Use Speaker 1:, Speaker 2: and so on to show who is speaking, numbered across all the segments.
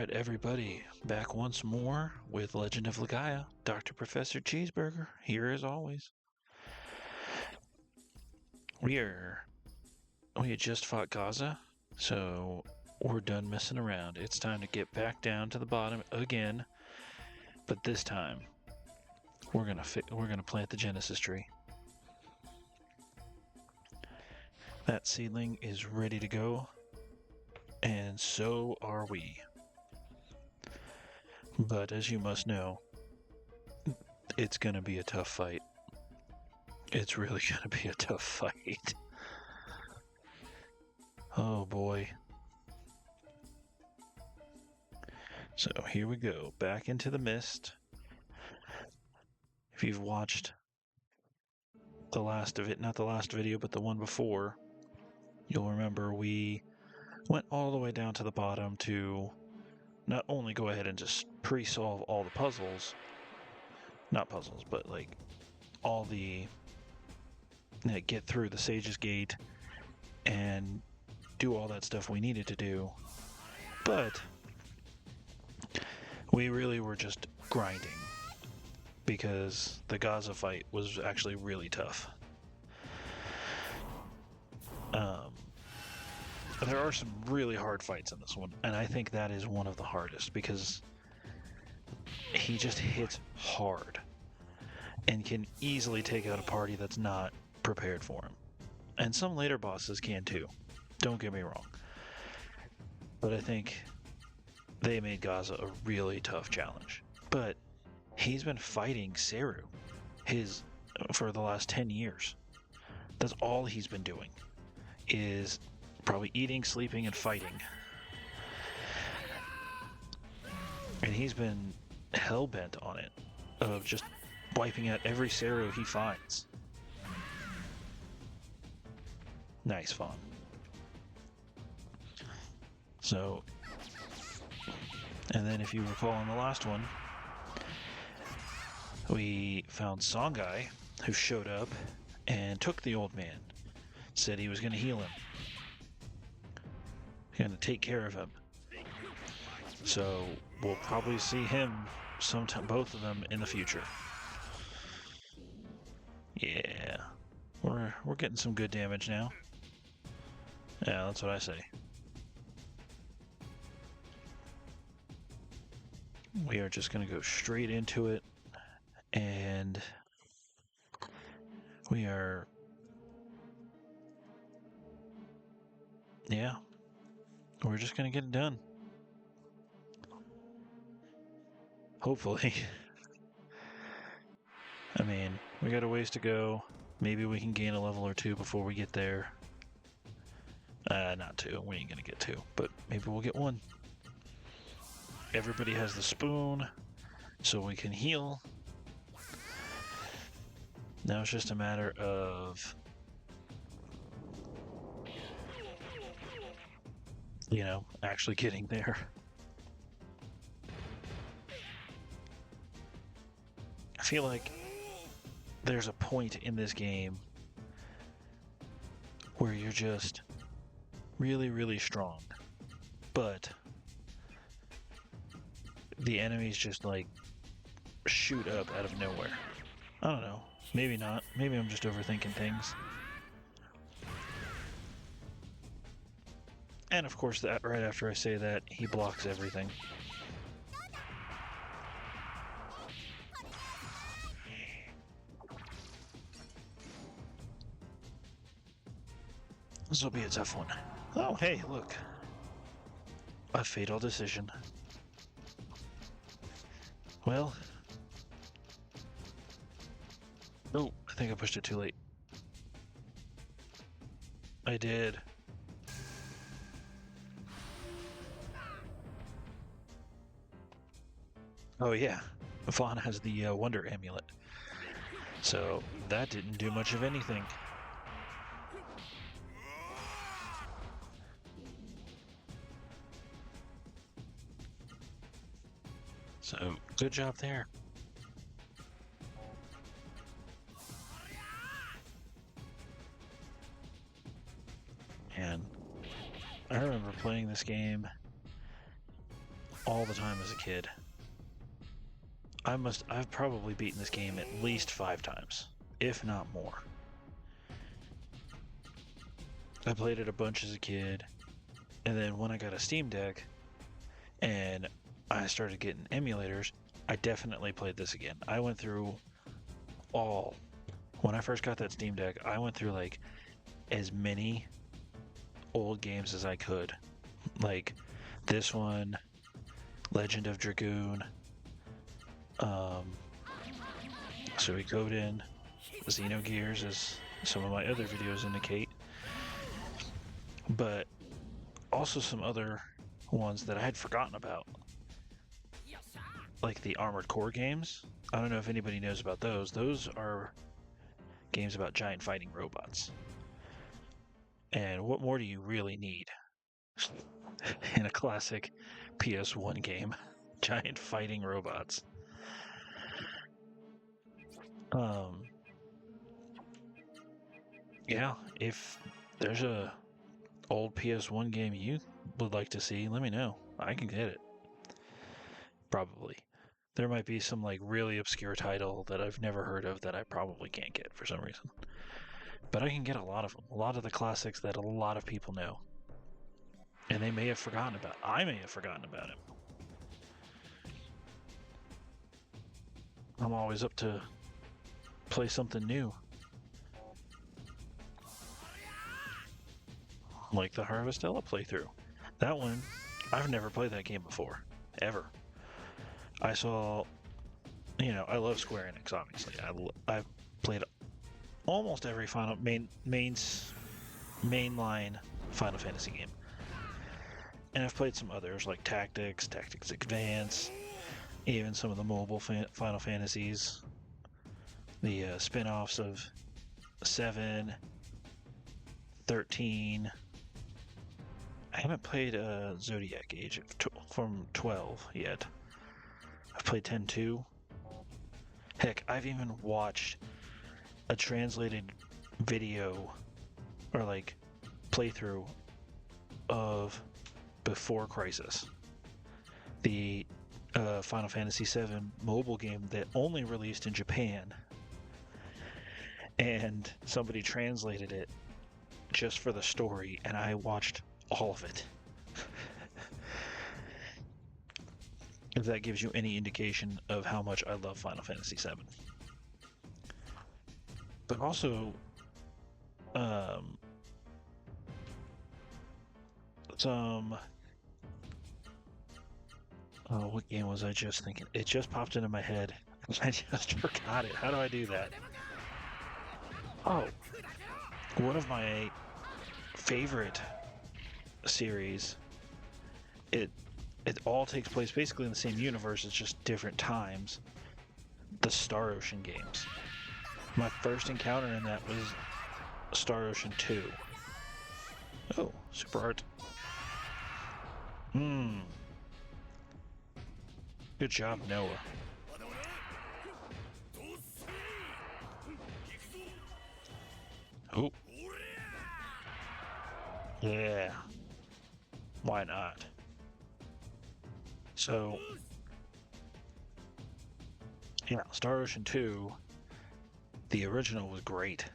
Speaker 1: Alright, everybody, back once more with Legend of Legaia. Dr. Professor Cheeseburger, here as always. We had just fought Gaza, so we're done messing around. It's time to get back down to the bottom again, but this time we're gonna plant the Genesis tree. That seedling is ready to go, and so are we. But as you must know, it's going to be a tough fight. It's really going to be a tough fight. Oh boy. So here we go, back into the mist. If you've watched the last of it, not the last video, but the one before, you'll remember we went all the way down to the bottom to not only go ahead and just pre-solve all the puzzles, not puzzles, but like all the, get through the Sage's Gate and do all that stuff we needed to do, but we really were just grinding because the Gaza fight was actually really tough. There are some really hard fights in this one, and I think that is one of the hardest because he just hits hard and can easily take out a party that's not prepared for him. And some later bosses can too, don't get me wrong. But I think they made Gaza a really tough challenge. But he's been fighting Seru for the last 10 years. That's all he's been doing, is probably eating, sleeping, and fighting. And he's been hell-bent on it, of just wiping out every Seru he finds. Nice Fawn. So, and then if you recall in the last one, we found Songi, who showed up and took the old man. Said he was going to heal him. Going to take care of him. So we'll probably see him sometime, both of them in the future. Yeah, we're getting some good damage now. Yeah, that's what I say. We are just going to go straight into it, and we are, yeah, we're just going to get it done. Hopefully. I mean, we got a ways to go. Maybe we can gain a level or two before we get there. Not two. We ain't gonna get two, but maybe we'll get one. Everybody has the spoon, so we can heal. Now it's just a matter of, actually getting there. I feel like there's a point in this game where you're just really, really strong, but the enemies just like shoot up out of nowhere. I don't know. Maybe not. Maybe I'm just overthinking things. And of course, that right after I say that, he blocks everything. This will be a tough one. Oh, hey, look. A fatal decision. Well. Oh, I think I pushed it too late. I did. Oh yeah, Fawn has the Wonder Amulet. So that didn't do much of anything. So, good job there. And I remember playing this game all the time as a kid. I've probably beaten this game at least 5 times, if not more. I played it a bunch as a kid, and then when I got a Steam Deck and I started getting emulators, I definitely played this again. I went through when I first got that Steam Deck, I went through like as many old games as I could. Like this one, Legend of Dragoon, Suikoden, Xenogears, as some of my other videos indicate. But also some other ones that I had forgotten about. Like the Armored Core games. I don't know if anybody knows about those. Those are games about giant fighting robots. And what more do you really need in a classic PS1 game? Giant fighting robots. Yeah, if there's a old PS1 game you would like to see, let me know. I can get it. Probably. There might be some like really obscure title that I've never heard of that I probably can't get for some reason. But I can get a lot of them. A lot of the classics that a lot of people know. And they may have forgotten about. I may have forgotten about it. I'm always up to play something new. Like the Harvestella playthrough. That one, I've never played that game before. Ever. I saw, I love Square Enix, obviously. I've played almost every mainline Final Fantasy game. And I've played some others like Tactics Advance, even some of the mobile Final Fantasies, the spin-offs of 7, 13. I haven't played Zodiac Age from 12 yet. I've played 10-2. Heck, I've even watched a translated video or like playthrough of Before Crisis, the Final Fantasy VII mobile game that only released in Japan, and somebody translated it just for the story, and I watched all of it. If that gives you any indication of how much I love Final Fantasy VII. But also, what game was I just thinking? It just popped into my head. I just forgot it. How do I do that? Oh, one of my favorite series. It all takes place basically in the same universe. It's just different times. The Star Ocean games. My first encounter in that was Star Ocean 2. Oh, super art. Good job, Noah. Oh. Yeah. Why not? So, yeah, Star Ocean 2, the original was great.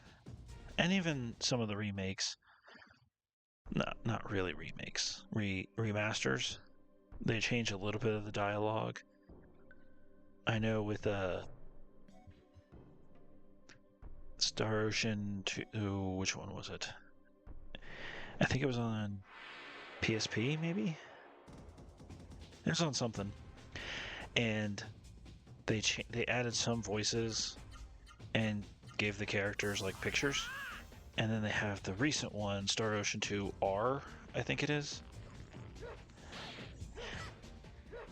Speaker 1: And even some of the remakes, not really remakes, remasters, they change a little bit of the dialogue. I know with Star Ocean 2, which one was it? I think it was on PSP, maybe? It was on something. And they added some voices and gave the characters like pictures. And then they have the recent one, Star Ocean 2 R, I think it is.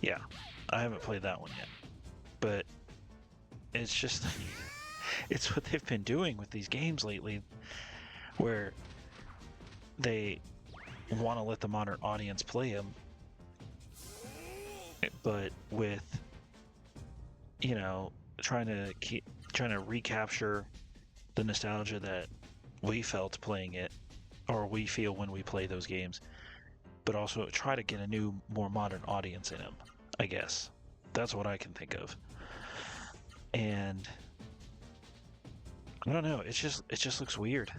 Speaker 1: Yeah, I haven't played that one yet. But it's just, it's what they've been doing with these games lately, where they want to let the modern audience play them, but with, trying to recapture the nostalgia that we felt playing it, or we feel when we play those games. but also try to get a new, more modern audience in him, I guess. That's what I can think of. And I don't know, it just looks weird.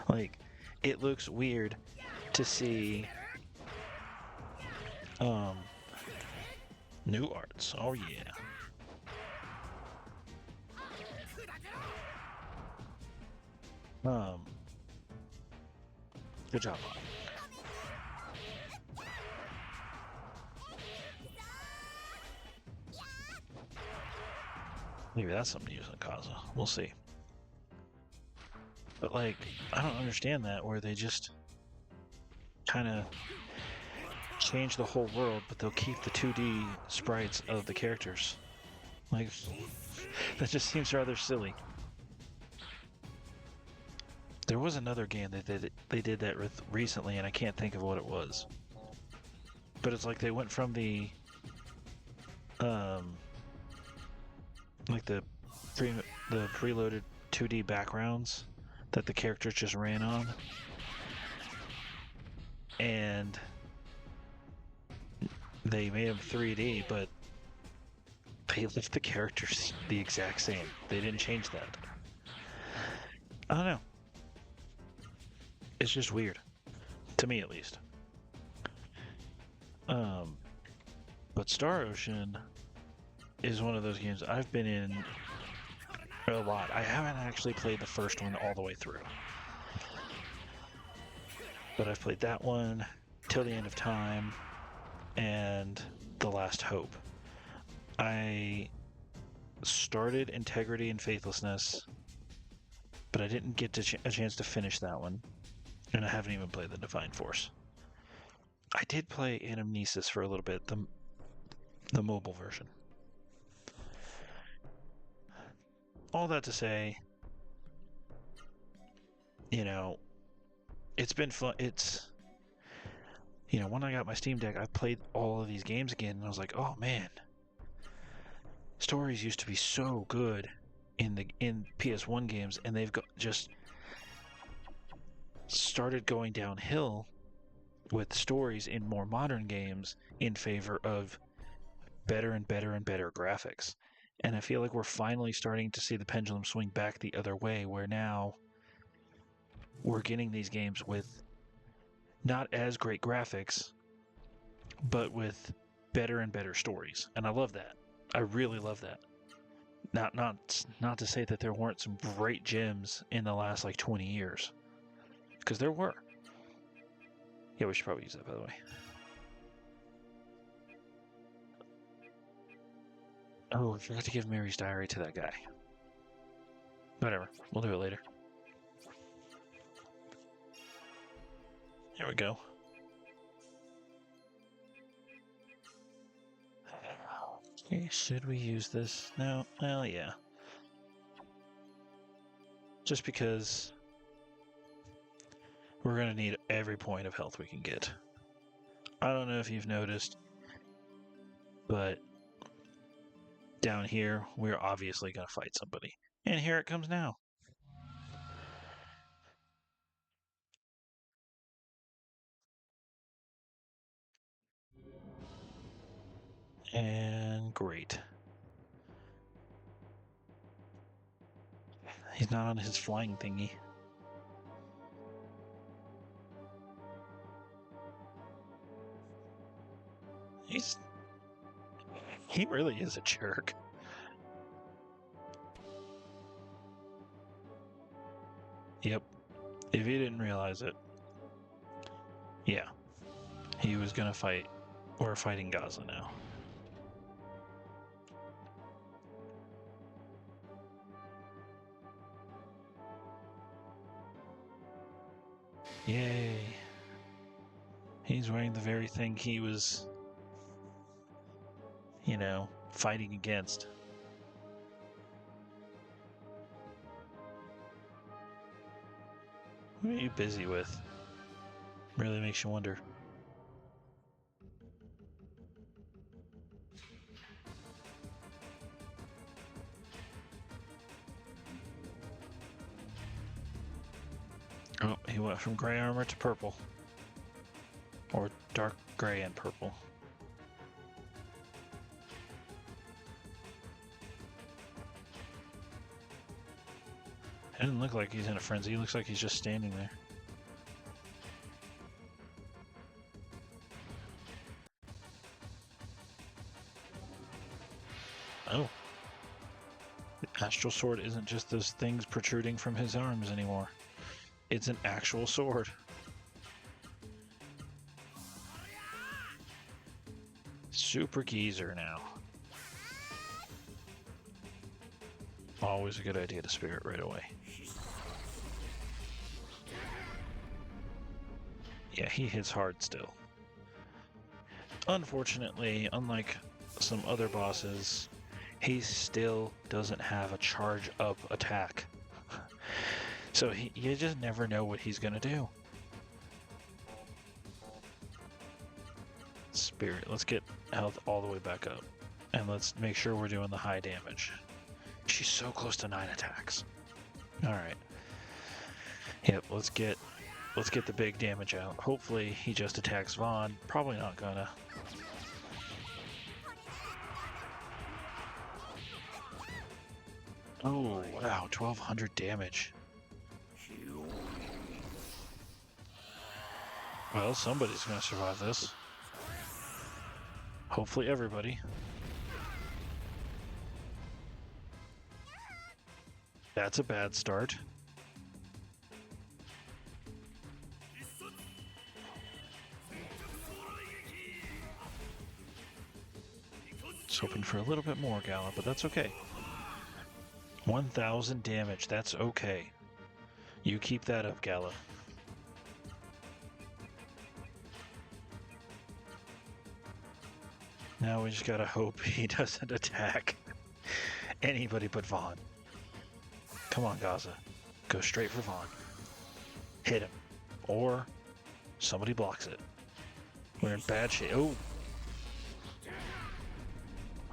Speaker 1: Like, it looks weird to see new arts. Oh yeah. Good job. Maybe that's something to use in Gaza. We'll see. But like, I don't understand that where they just kind of change the whole world, but they'll keep the 2D sprites of the characters. Like, that just seems rather silly. There was another game that they did that with recently, and I can't think of what it was. But it's like they went from the like the preloaded 2D backgrounds that the characters just ran on, and they made them 3D, but they left the characters the exact same. They didn't change that. I don't know. It's just weird. To me, at least. But Star Ocean is one of those games I've been in a lot. I haven't actually played the first one all the way through. But I've played that one, Till the End of Time, and The Last Hope. I started Integrity and Faithlessness, but I didn't get a chance to finish that one. And I haven't even played the Divine Force. I did play Anamnesis for a little bit, the mobile version. All that to say, you know, it's been fun. It's, you know, when I got my Steam Deck, I played all of these games again, and I was like, oh man, stories used to be so good in PS1 games, and they've just started going downhill with stories in more modern games in favor of better and better and better graphics. And I feel like we're finally starting to see the pendulum swing back the other way, where now we're getting these games with not as great graphics, but with better and better stories. And I love that. I really love that. Not to say that there weren't some great gems in the last like 20 years. Because there were. Yeah, we should probably use that, by the way. Oh, I forgot to give Mary's diary to that guy. Whatever. We'll do it later. Here we go. Okay, should we use this? No? Well, yeah. Just because we're going to need every point of health we can get. I don't know if you've noticed, but down here, we're obviously going to fight somebody. And here it comes now. And great. He's not on his flying thingy. He really is a jerk. Yep. If you didn't realize it. Yeah. He was gonna fight. We're fighting Gaza now. Yay. He's wearing the very thing he was, you know, fighting against. What are you busy with? Really makes you wonder. Oh, he went from gray armor to purple. Or dark gray and purple. It doesn't look like he's in a frenzy. He looks like he's just standing there. Oh. The Astral Sword isn't just those things protruding from his arms anymore. It's an actual sword. Super geezer now. Always a good idea to spear it right away. Yeah, he hits hard still. Unfortunately, unlike some other bosses, he still doesn't have a charge up attack. So you just never know what he's gonna do. Spirit, let's get health all the way back up. And let's make sure we're doing the high damage. She's so close to 9 attacks. Alright. Yep, let's get the big damage out. Hopefully he just attacks Vaughn. Probably not gonna. Oh, wow, 1200 damage. Well, somebody's gonna survive this. Hopefully everybody. That's a bad start. Just hoping for a little bit more, Gala, but that's okay. 1000 damage, that's okay. You keep that up, Gala. Now we just gotta hope he doesn't attack anybody but Vaughn. Come on, Gaza. Go straight for Vaughn. Hit him. Or somebody blocks it. We're in bad shape. Oh!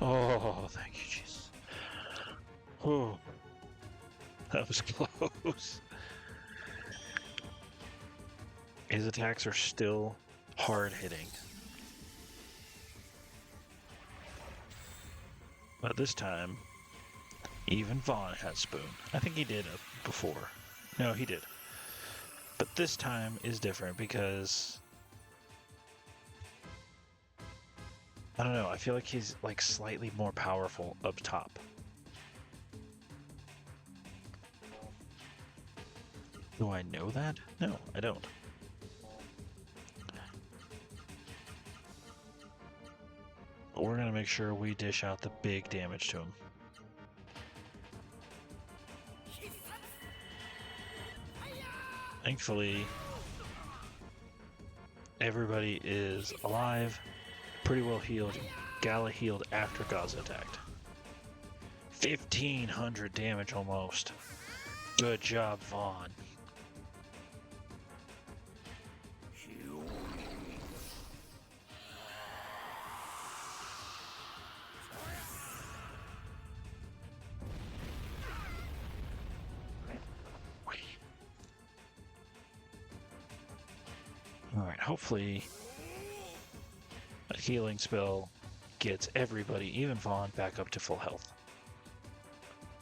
Speaker 1: Oh, thank you, Jesus. Oh. That was close. His attacks are still hard hitting. But this time, even Vaughn has Spoon. I think he did before. No, he did. But this time is different because... I don't know, I feel like he's like slightly more powerful up top. Do I know that? No, I don't. But we're gonna make sure we dish out the big damage to him. Thankfully, everybody is alive, pretty well healed. Gala healed after Gaza attacked. 1500 damage almost. Good job, Vaughn. Alright, hopefully a healing spell gets everybody, even Vaughn, back up to full health.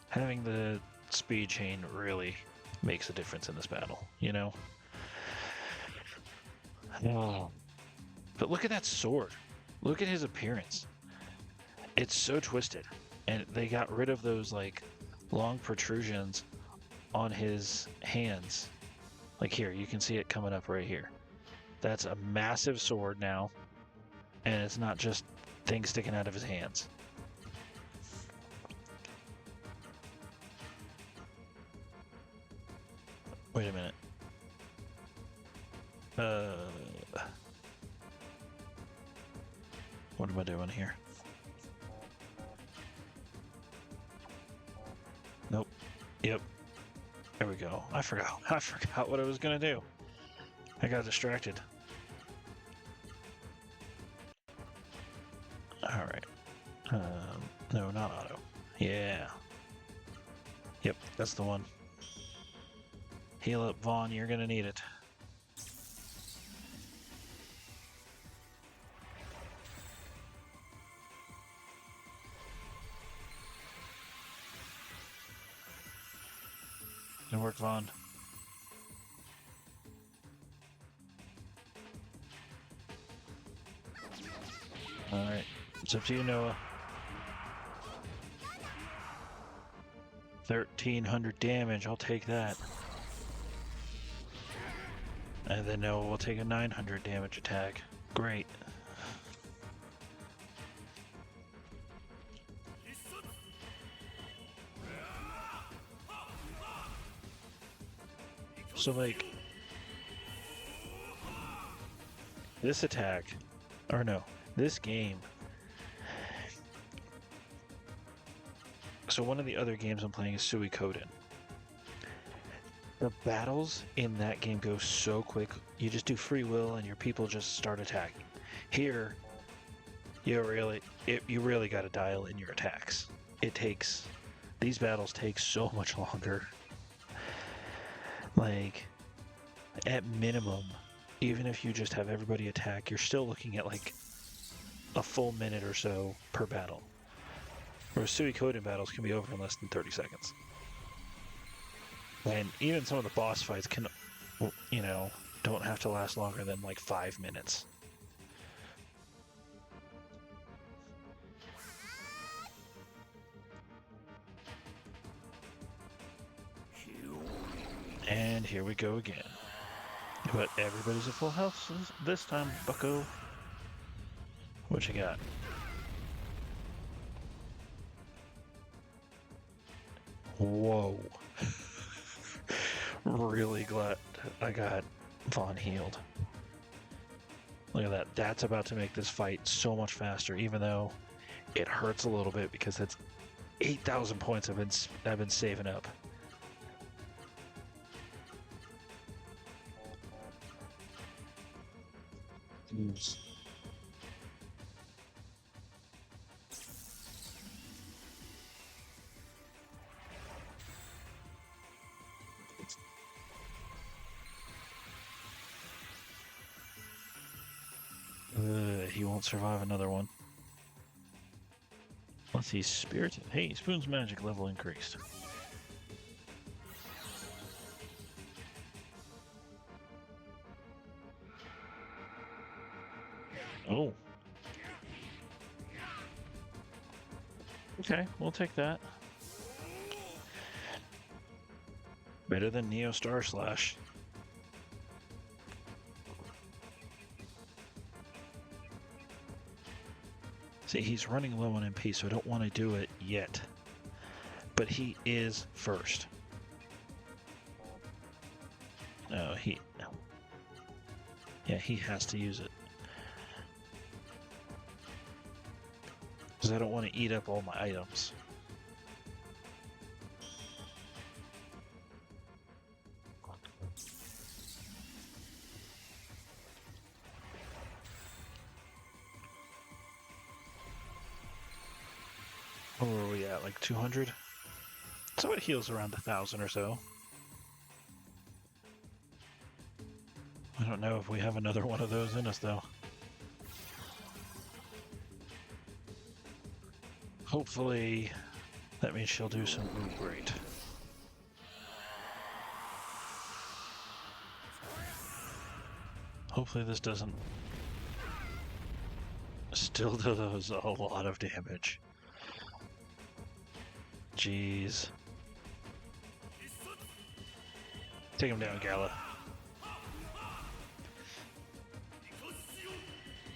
Speaker 1: Having the speed chain really makes a difference in this battle, you know? Oh. But look at that sword. Look at his appearance. It's so twisted. And they got rid of those, like, long protrusions on his hands. Like here, you can see it coming up right here. That's a massive sword now, and it's not just things sticking out of his hands. Wait a minute. What am I doing here? Nope. Yep. There we go. I forgot what I was gonna do. I got distracted. Alright. No, not auto. Yeah. Yep, that's the one. Heal up, Vaughn, you're gonna need it. Good work, Vaughn. Alright. It's up to you, Noah. 1,300 damage. I'll take that. And then Noah will take a 900 damage attack. Great. So, like, this attack, or no, this game. So one of the other games I'm playing is Suikoden. The battles in that game go so quick. You just do free will and your people just start attacking. Here, you really got to dial in your attacks. These battles take so much longer. Like, at minimum, even if you just have everybody attack, you're still looking at like a full minute or so per battle. Whereas Suikoden battles can be over in less than 30 seconds. And even some of the boss fights can, don't have to last longer than like 5 minutes. And here we go again. But everybody's at full health this time, bucko. What you got? Whoa. Really glad I got Vaughn healed. Look at that. That's about to make this fight so much faster, even though it hurts a little bit because it's 8,000 points I've been saving up. Oops. He won't survive another one. Let's see, spirited. Hey, Spoon's magic level increased. Oh. Okay, we'll take that. Better than Neo Star Slash. See, he's running low on MP, so I don't want to do it yet. But he is first. Oh, yeah, he has to use it. Because I don't want to eat up all my items. Where were we at? Like 200? So it heals around 1,000 or so. I don't know if we have another one of those in us, though. Hopefully, that means she'll do some great. Hopefully this doesn't... Still does a lot of damage. Jeez. Take him down, Gala.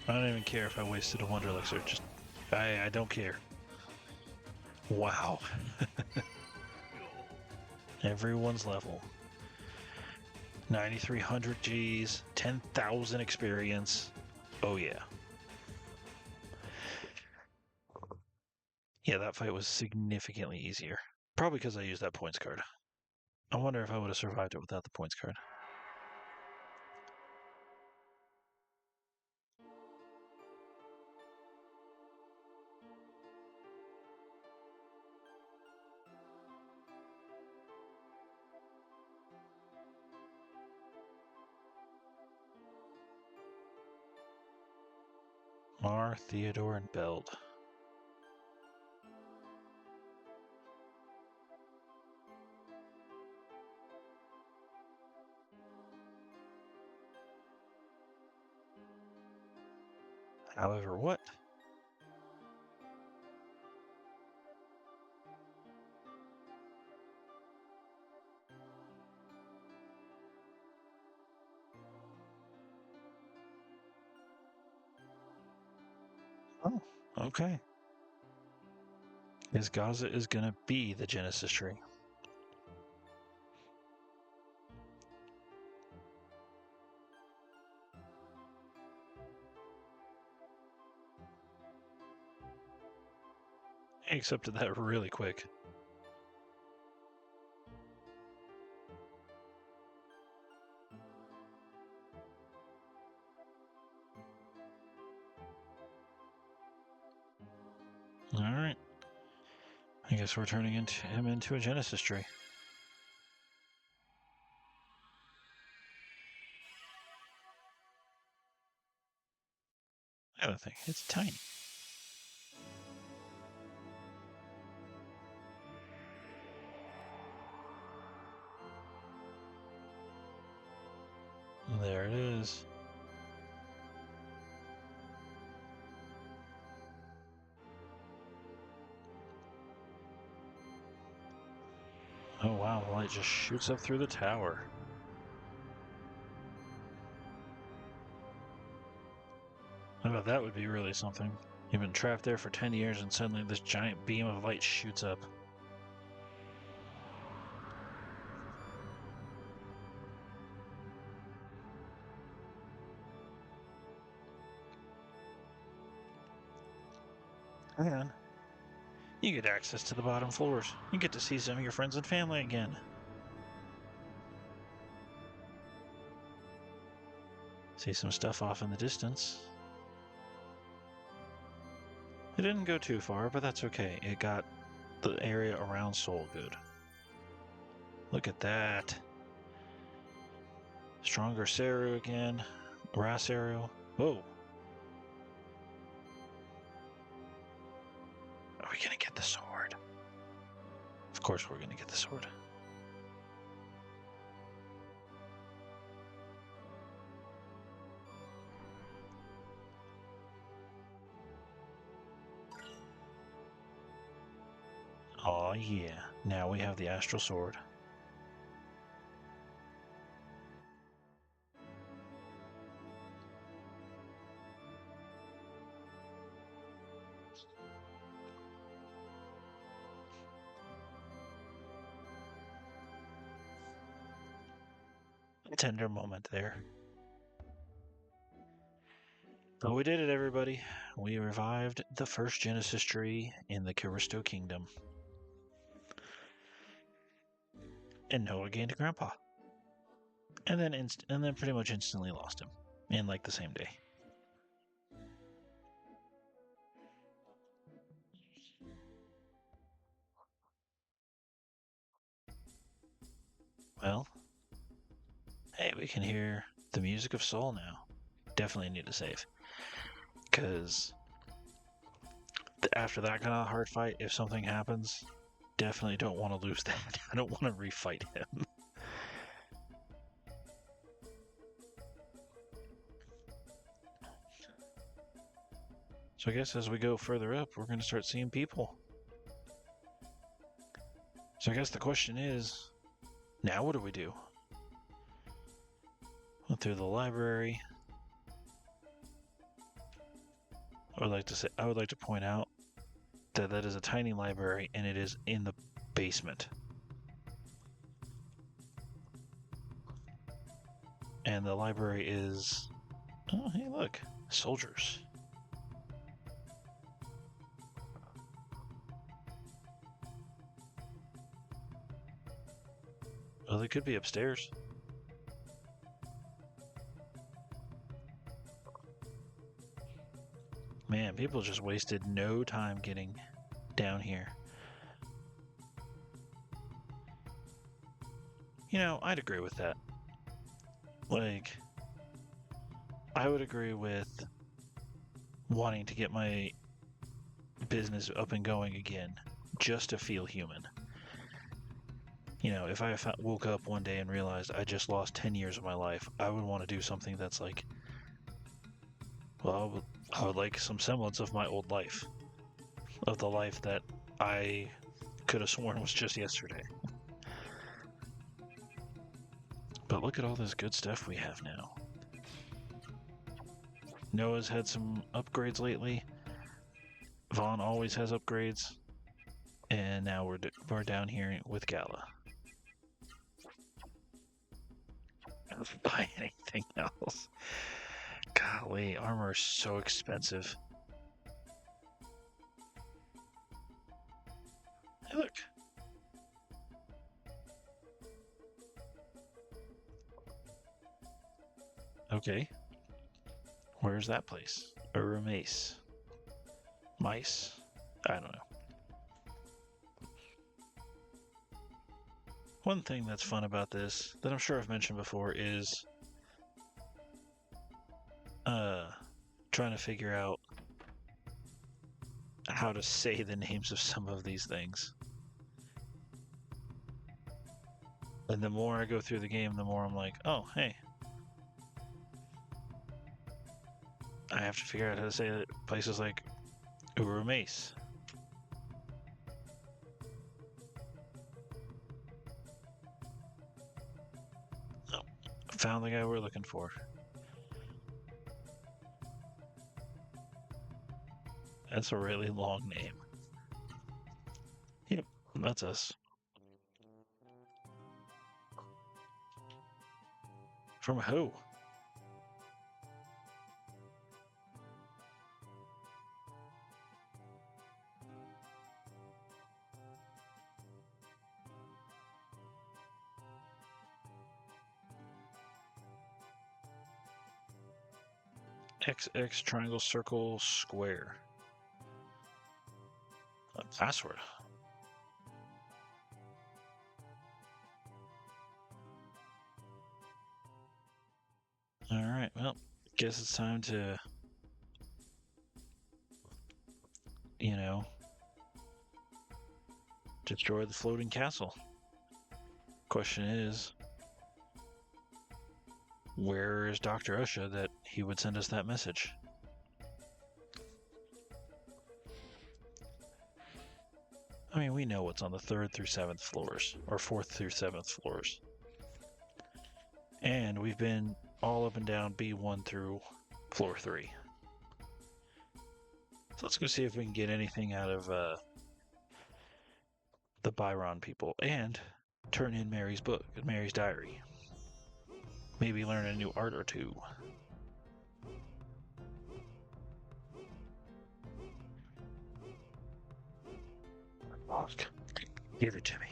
Speaker 1: I don't even care if I wasted a Wonder Elixir. Just, I don't care. Wow. Everyone's level. 9,300 Gs, 10,000 experience. Oh yeah. Yeah, that fight was significantly easier. Probably because I used that points card. I wonder if I would have survived it without the points card. Mar, Theodore, and Beld. However, what? Oh, okay. Because Gaza is going to be the Genesis Tree. He accepted that really quick. Alright. I guess we're turning him into a Genesis Tree. I don't think it's tiny. There it is. Oh wow, the light just shoots up through the tower. I thought that would be really something. You've been trapped there for 10 years and suddenly this giant beam of light shoots up. And you get access to the bottom floors. You get to see some of your friends and family again. See some stuff off in the distance. It didn't go too far, but that's okay. It got the area around Seoul good. Look at that. Stronger Seru again. Seru. Whoa. Are we gonna get the sword? Of course we're gonna get the sword. Oh yeah, now we have the Astral Sword. A tender moment there. But we did it, everybody. We revived the first Genesis tree in the Kiristo Kingdom. And Noah gained a grandpa. And then pretty much instantly lost him in like the same day. Well, hey, we can hear the music of Soul now. Definitely need to save. Because after that kind of hard fight, if something happens, definitely don't want to lose that. I don't want to refight him. So I guess as we go further up, we're going to start seeing people. So I guess the question is, now what do we do? Went through the library. I would like to point out that that is a tiny library and it is in the basement. And the library is, oh hey look, soldiers. Well, they could be upstairs. Man, people just wasted no time getting down here. You know, I'd agree with that. Like, I would agree with wanting to get my business up and going again, just to feel human. You know, if I woke up one day and realized I just lost 10 years of my life, I would want to do something that's like, well, I would like some semblance of my old life. Of the life that I could have sworn was just yesterday. But look at all this good stuff we have now. Noah's had some upgrades lately. Vaughn always has upgrades. And now we're down here with Gala. Buy anything else. Golly, armor is so expensive. Hey, look. Okay. Where's that place? Or mace? Mice? I don't know. One thing that's fun about this, that I'm sure I've mentioned before, is trying to figure out how to say the names of some of these things. And the more I go through the game, the more I'm like, oh, hey. I have to figure out how to say places like Uru Mace. Oh, found the guy we're looking for. That's a really long name. Yep, that's us. From who? XX triangle circle square. A password. Alright, well, guess it's time to, destroy the floating castle. Question is, where is Dr. Usha that he would send us that message? I mean, we know what's on the 3rd through 7th floors, or 4th through 7th floors. And we've been all up and down B1 through floor 3. So let's go see if we can get anything out of the Byron people, and turn in Mary's book, Mary's diary. Maybe learn a new art or two. Give it to me.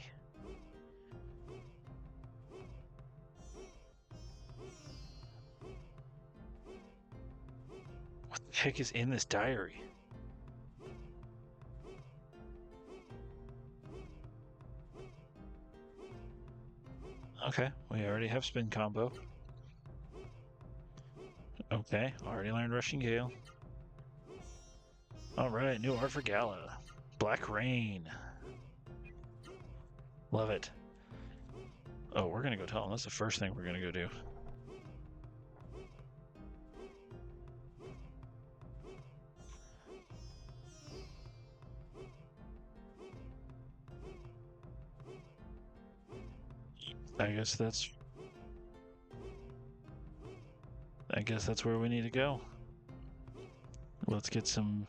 Speaker 1: What the heck is in this diary? Okay, we already have spin combo. Okay, already learned Rushing Gale. Alright, new art for Gala. Black Rain. Love it. Oh, we're gonna go tell him. That's the first thing we're gonna go do. I guess that's where we need to go. Let's get some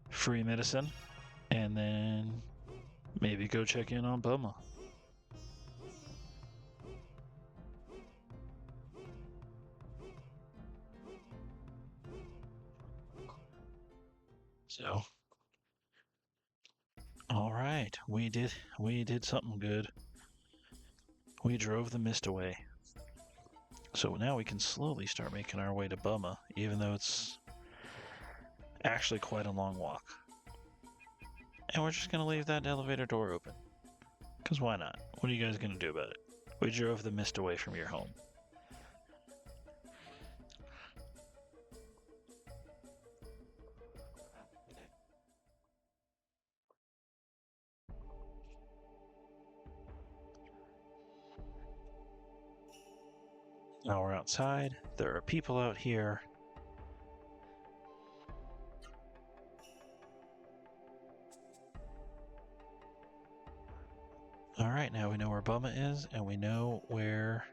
Speaker 1: free medicine, and then maybe go check in on Buma. So, all right, we did something good. We drove the mist away. So now we can slowly start making our way to Buma, even though it's actually quite a long walk. And we're just going to leave that elevator door open. Because why not? What are you guys going to do about it? We drove the mist away from your home. Now we're outside. There are people out here. Alright, now we know where Buma is, and we know where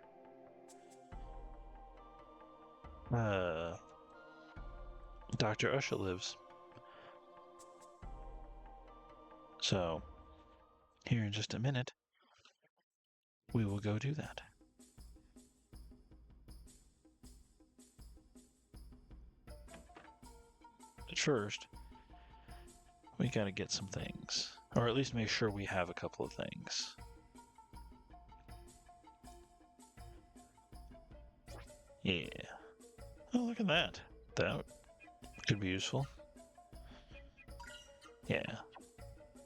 Speaker 1: Dr. Usha lives. So, here in just a minute, we will go do that. But first, we gotta get some things. Or at least make sure we have a couple of things. Yeah. Oh, look at that. That could be useful. Yeah.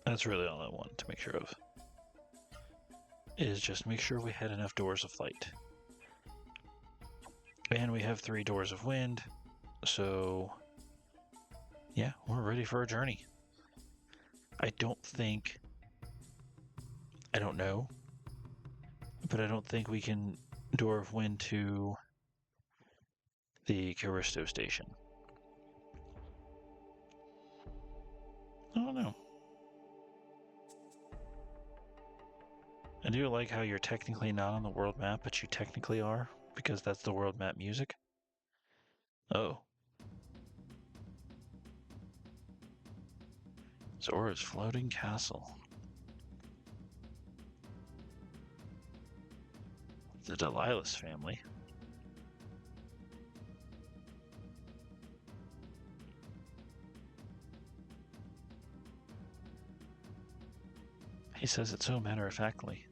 Speaker 1: That's really all I wanted to make sure of. Is just make sure we had enough doors of light. And we have 3 doors of wind, so yeah, we're ready for a journey. I don't know, but I don't think we can door of wind to the Callisto station. I don't know. I do like how you're technically not on the world map, but you technically are, because that's the world map music. Oh. Zora's floating castle. The Delilah's family. He says it so matter-of-factly.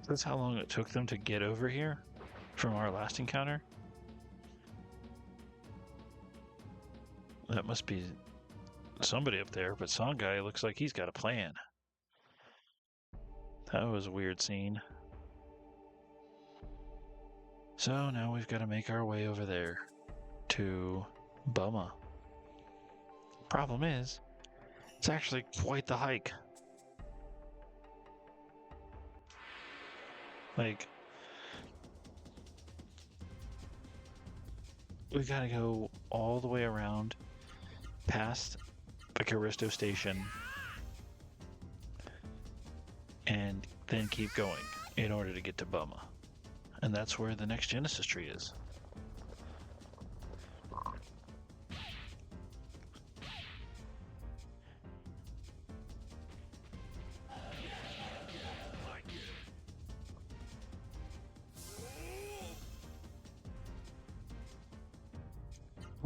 Speaker 1: That's how long it took them to get over here from our last encounter? That must be somebody up there, but Songi looks like he's got a plan. That was a weird scene. So now we've got to make our way over there to Buma. Problem is, it's actually quite the hike. Like, we gotta go all the way around past the Callisto station and then keep going in order to get to Buma. And that's where the next Genesis tree is.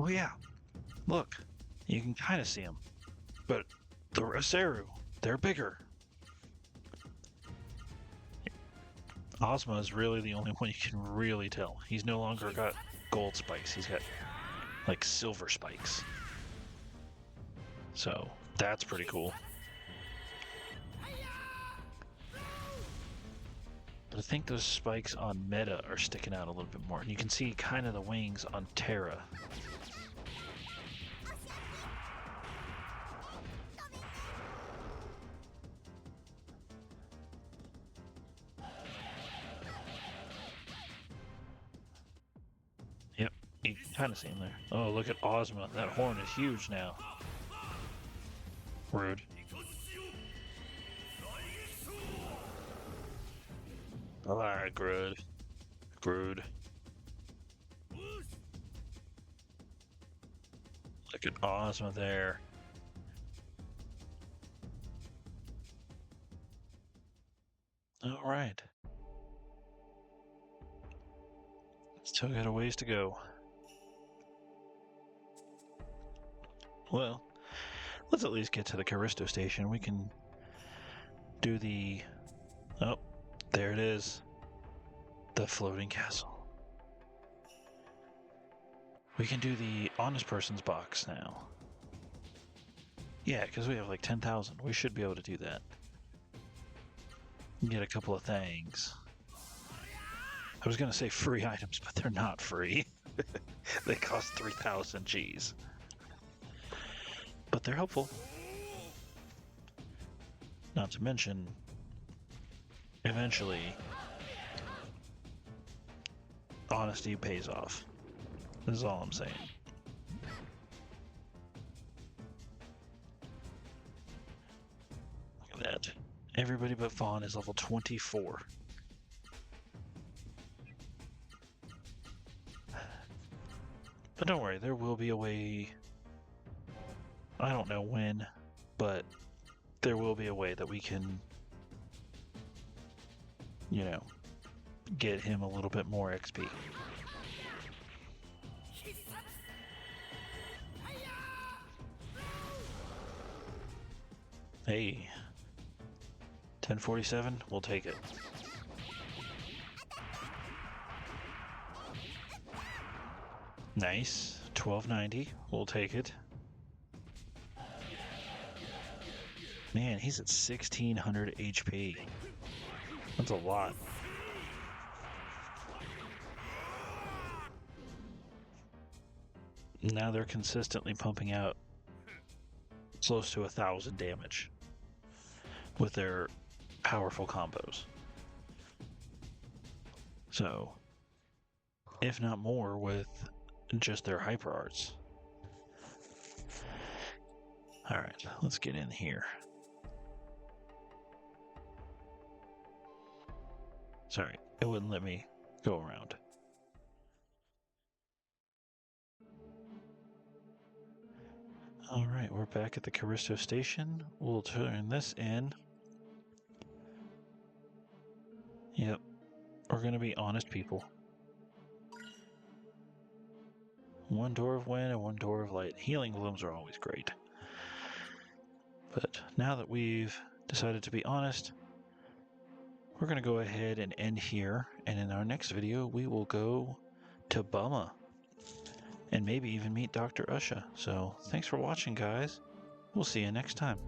Speaker 1: Oh yeah, look, you can kind of see them, but the Sim-Seru, they're bigger. Ozma is really the only one you can really tell. He's no longer got gold spikes, he's got like silver spikes. So that's pretty cool. But I think those spikes on Meta are sticking out a little bit more. And you can see kind of the wings on Terra. Yep, you can kind of see him there. Oh, look at Ozma. That horn is huge now. Rude. Alright, Grood. Grood. Look at Ozma there. Alright. Still got a ways to go. Well, let's at least get to the Callisto station. We can do the... Oh, there it is. The floating castle. We can do the honest person's box now. Yeah, because we have like 10,000. We should be able to do that. Get a couple of things. I was going to say free items, but they're not free. They cost 3,000 Gs. But they're helpful. Not to mention, eventually, honesty pays off. This is all I'm saying. Look at that. Everybody but Vaughn is level 24. But don't worry, there will be a way. I don't know when, but there will be a way that we can, you know, get him a little bit more XP. Hey, 1047, we'll take it. Nice, 1290, we'll take it. Man, he's at 1600 HP. That's a lot. Now they're consistently pumping out close to 1,000 damage with their powerful combos. So, if not more with just their hyper arts. Alright, let's get in here. Sorry, it wouldn't let me go around. Alright, we're back at the Callisto station. We'll turn this in. Yep, we're gonna be honest people. One door of wind and one door of light. Healing blooms are always great. But now that we've decided to be honest, we're going to go ahead and end here. And in our next video, we will go to Buma and maybe even meet Dr. Usha. So thanks for watching, guys. We'll see you next time.